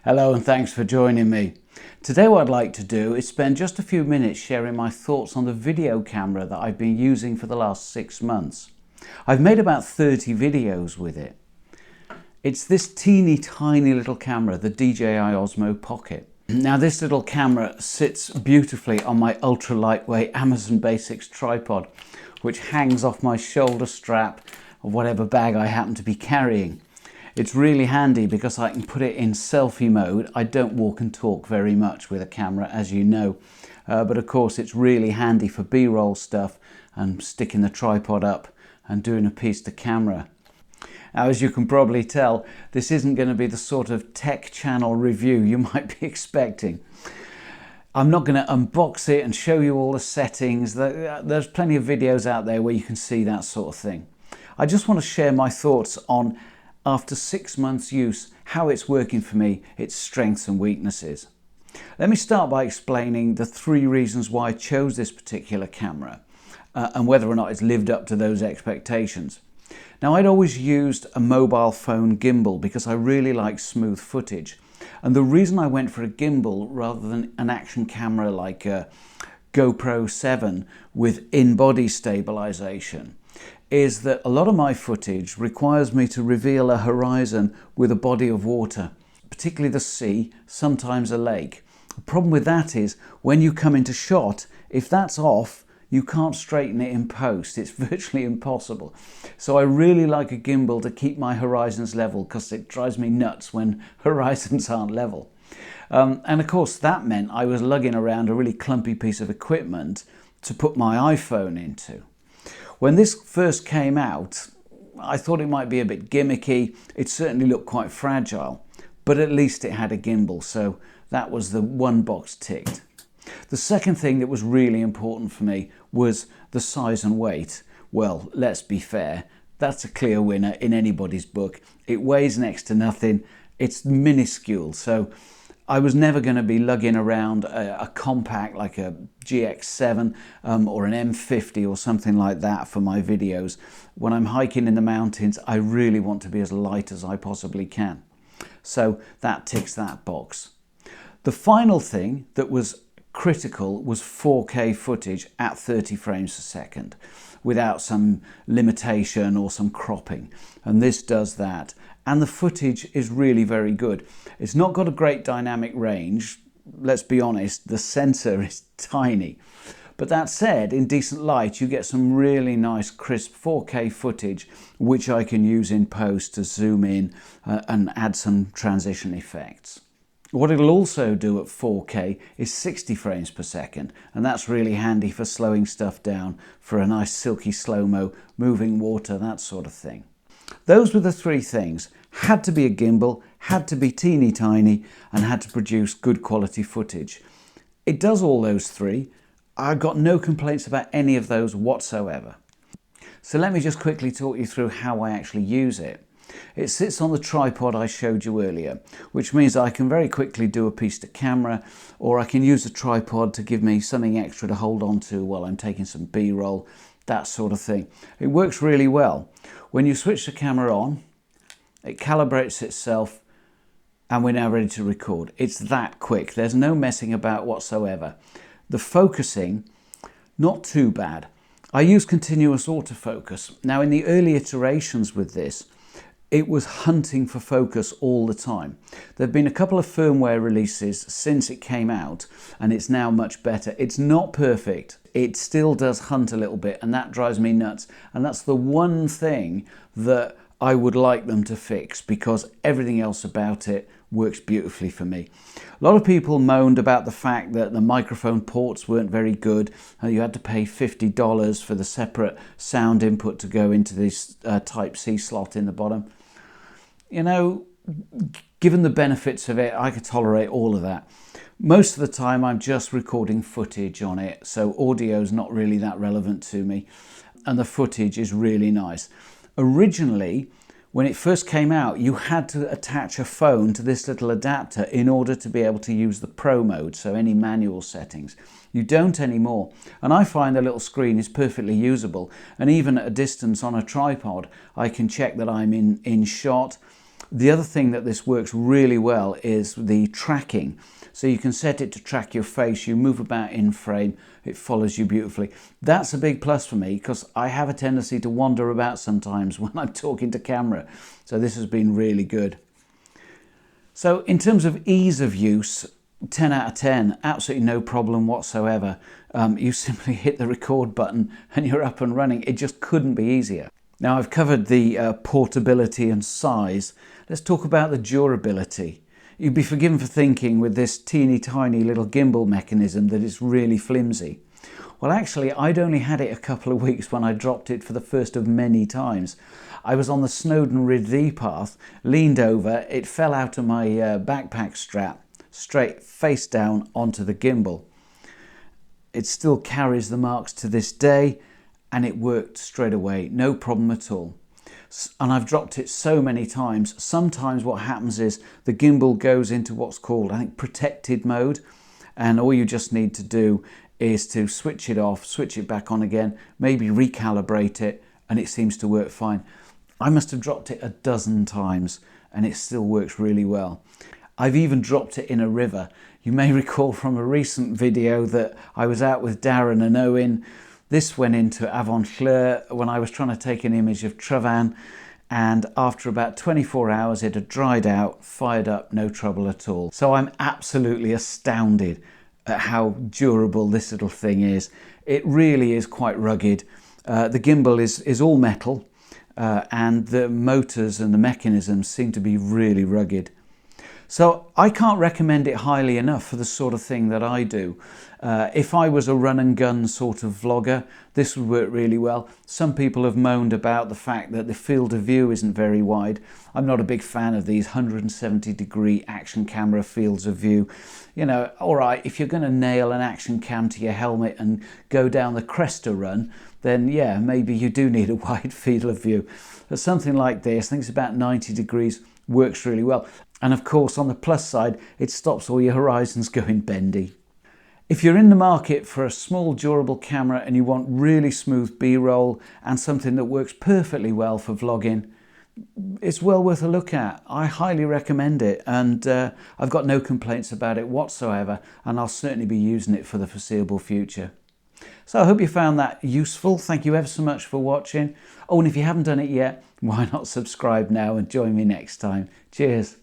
Hello and thanks for joining me. Today what I'd like to do is spend just a few minutes sharing my thoughts on the video camera that I've been using for the last 6 months. I've made about 30 videos with it. It's this teeny tiny little camera, the DJI Osmo Pocket. Now this little camera sits beautifully on my ultra lightweight Amazon Basics tripod, which hangs off my shoulder strap of whatever bag I happen to be carrying. It's really handy because I can put it in selfie mode. I don't walk and talk very much with a camera, as you know, but of course it's really handy for B-roll stuff and sticking the tripod up and doing a piece to camera. Now, as you can probably tell, this isn't going to be the sort of tech channel review you might be expecting. I'm not going to unbox it and show you all the settings. There's plenty of videos out there where you can see that sort of thing. I just want to share my thoughts on, after 6 months use, how it's working for me, its strengths and weaknesses. Let me start by explaining the 3 reasons why I chose this particular camera and whether or not it's lived up to those expectations. Now, I'd always used a mobile phone gimbal because I really like smooth footage. And the reason I went for a gimbal rather than an action camera like a GoPro 7 with in-body stabilization is that a lot of my footage requires me to reveal a horizon with a body of water, particularly the sea, sometimes a lake. The problem with that is when you come into shot, if that's off, you can't straighten it in post. It's virtually impossible. So I really like a gimbal to keep my horizons level because it drives me nuts when horizons aren't level. And of course that meant I was lugging around a really clumpy piece of equipment to put my iPhone into. When this first came out, I thought it might be a bit gimmicky. It certainly looked quite fragile, but at least it had a gimbal, so that was the one box ticked. The second thing that was really important for me was the size and weight. Well, let's be fair, that's a clear winner in anybody's book. It weighs next to nothing, it's minuscule, so I was never going to be lugging around a compact like a GX7 or an M50 or something like that for my videos. When I'm hiking in the mountains, I really want to be as light as I possibly can. So that ticks that box. The final thing that was critical was 4K footage at 30 frames a second without some limitation or some cropping, and this does that. And the footage is really very good. It's not got a great dynamic range. Let's be honest, the sensor is tiny. But that said, in decent light, you get some really nice crisp 4K footage, which I can use in post to zoom in and add some transition effects. What it'll also do at 4K is 60 frames per second, and that's really handy for slowing stuff down for a nice silky slow-mo, moving water, that sort of thing. Those were the 3 things. Had to be a gimbal, had to be teeny tiny, and had to produce good quality footage. It does all those 3. I've got no complaints about any of those whatsoever. So let me just quickly talk you through how I actually use it. It sits on the tripod I showed you earlier, which means I can very quickly do a piece to camera, or I can use a tripod to give me something extra to hold on to while I'm taking some B-roll, that sort of thing. It works really well. When you switch the camera on, it calibrates itself and we're now ready to record. It's that quick. There's no messing about whatsoever. The focusing, not too bad. I use continuous autofocus. Now in the early iterations with this, it was hunting for focus all the time. There have been a couple of firmware releases since it came out and it's now much better. It's not perfect. It still does hunt a little bit and that drives me nuts. And that's the one thing that I would like them to fix because everything else about it works beautifully for me. A lot of people moaned about the fact that the microphone ports weren't very good and you had to pay $50 for the separate sound input to go into this Type-C slot in the bottom. You know, given the benefits of it, I could tolerate all of that. Most of the time I'm just recording footage on it, so audio's not really that relevant to me, and the footage is really nice. Originally, when it first came out, you had to attach a phone to this little adapter in order to be able to use the Pro mode, so any manual settings. You don't anymore, and I find the little screen is perfectly usable, and even at a distance on a tripod, I can check that I'm in shot. The other thing that this works really well is the tracking. So you can set it to track your face, you move about in frame, it follows you beautifully. That's a big plus for me because I have a tendency to wander about sometimes when I'm talking to camera. So this has been really good. So in terms of ease of use, 10 out of 10, absolutely no problem whatsoever. You simply hit the record button and you're up and running. It just couldn't be easier. Now I've covered the portability and size. Let's talk about the durability. You'd be forgiven for thinking with this teeny tiny little gimbal mechanism that it's really flimsy. Well, actually, I'd only had it a couple of weeks when I dropped it for the first of many times. I was on the Snowdon Ridley path, leaned over, it fell out of my backpack strap, straight face down onto the gimbal. It still carries the marks to this day, and it worked straight away, no problem at all. And I've dropped it so many times. Sometimes what happens is the gimbal goes into what's called, I think, protected mode, and all you just need to do is to switch it off, switch it back on again, maybe recalibrate it, and it seems to work fine. I must have dropped it a dozen times and it still works really well. I've even dropped it in a river. You may recall from a recent video that I was out with Darren and Owen. This went into Avonleur when I was trying to take an image of Travan, and after about 24 hours it had dried out, fired up, no trouble at all. So I'm absolutely astounded at how durable this little thing is. It really is quite rugged. The gimbal is all metal, and the motors and the mechanisms seem to be really rugged. So I can't recommend it highly enough for the sort of thing that I do. If I was a run and gun sort of vlogger, this would work really well. Some people have moaned about the fact that the field of view isn't very wide. I'm not a big fan of these 170-degree action camera fields of view. You know, all right, if you're going to nail an action cam to your helmet and go down the Cresta run, then yeah, maybe you do need a wide field of view. But something like this, I think it's about 90 degrees, works really well. And of course, on the plus side, it stops all your horizons going bendy. If you're in the market for a small durable camera and you want really smooth B-roll and something that works perfectly well for vlogging, it's well worth a look at. I highly recommend it, and I've got no complaints about it whatsoever, and I'll certainly be using it for the foreseeable future. So I hope you found that useful. Thank you ever so much for watching. Oh, and if you haven't done it yet, why not subscribe now and join me next time. Cheers.